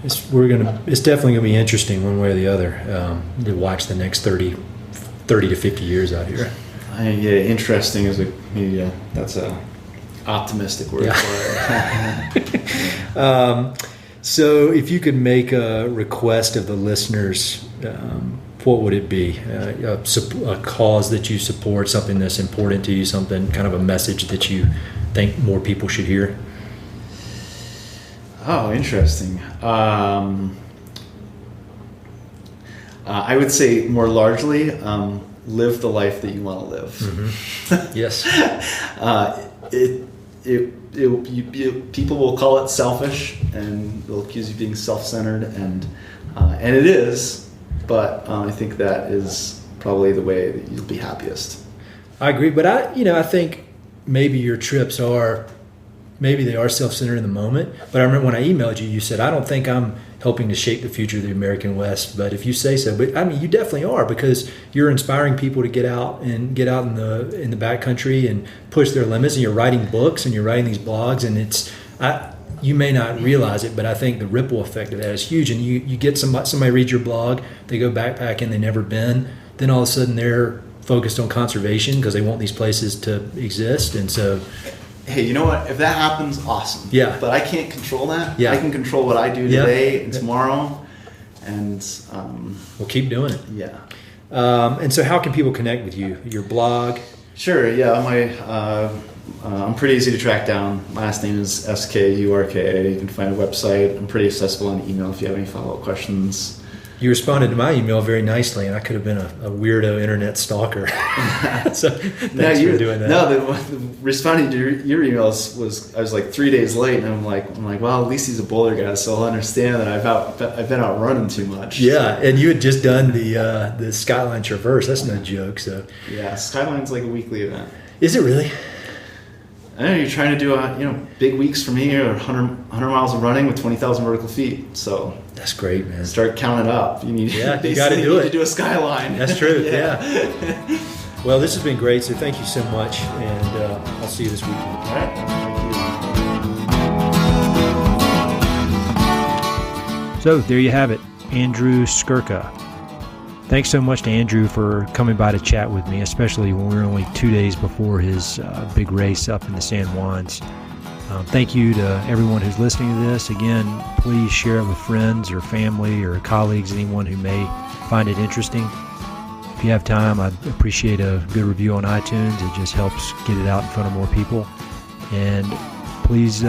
It's definitely going to be interesting one way or the other to watch the next 30 to 50 years out here. Interesting is that's a optimistic word for it. So if you could make a request of the listeners what would it be? A cause that you support, something that's important to you, something kind of a message that you think more people should hear? Oh, interesting. I would say more largely, live the life that you want to live. Mm-hmm. Yes. People will call it selfish, and they'll accuse you of being self-centered, and it is. But I think that is probably the way that you'll be happiest. I agree, but I think maybe your trips are self-centered in the moment. But I remember when I emailed you, you said, I don't think I'm helping to shape the future of the American West, but if you say so. But I mean, you definitely are, because you're inspiring people to get out in the backcountry and push their limits, and you're writing books and you're writing these blogs, and you may not realize it, but I think the ripple effect of that is huge. And you get somebody reads your blog, they go backpacking, they've never been, then all of a sudden they're focused on conservation because they want these places to exist, and so. Hey, you know what? If that happens, awesome. Yeah. But I can't control that. Yeah. I can control what I do today and tomorrow, and we'll keep doing it. Yeah. And so, how can people connect with you? Your blog? Sure. Yeah. I'm pretty easy to track down. My last name is Skurka. You can find a website. I'm pretty accessible on email if you have any follow-up questions. You responded to my email very nicely, and I could have been a weirdo internet stalker. So thanks for doing that. No, responding to your emails was, I was like 3 days late, and I'm like, well, at least he's a Boulder guy, so he'll understand that I've been out running too much. Yeah, and you had just done the Skyline Traverse. That's no joke. So yeah, Skyline's like a weekly event. Is it really? I know you're trying to do big weeks for me, or 100 miles of running with 20,000 vertical feet. So that's great, man. Start counting up. You got to do it. To do a Skyline. That's true. Yeah. Well, this has been great. So thank you so much, and I'll see you this weekend. All right. Thank you. So there you have it, Andrew Skurka. Thanks so much to Andrew for coming by to chat with me, especially when we were only 2 days before his big race up in the San Juans. Thank you to everyone who's listening to this. Again, please share it with friends or family or colleagues, anyone who may find it interesting. If you have time, I'd appreciate a good review on iTunes. It just helps get it out in front of more people. And please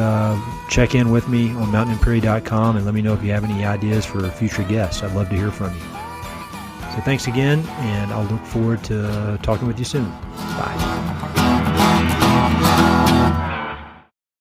check in with me on mountainandprairie.com and let me know if you have any ideas for future guests. I'd love to hear from you. So thanks again, and I'll look forward to talking with you soon. Bye.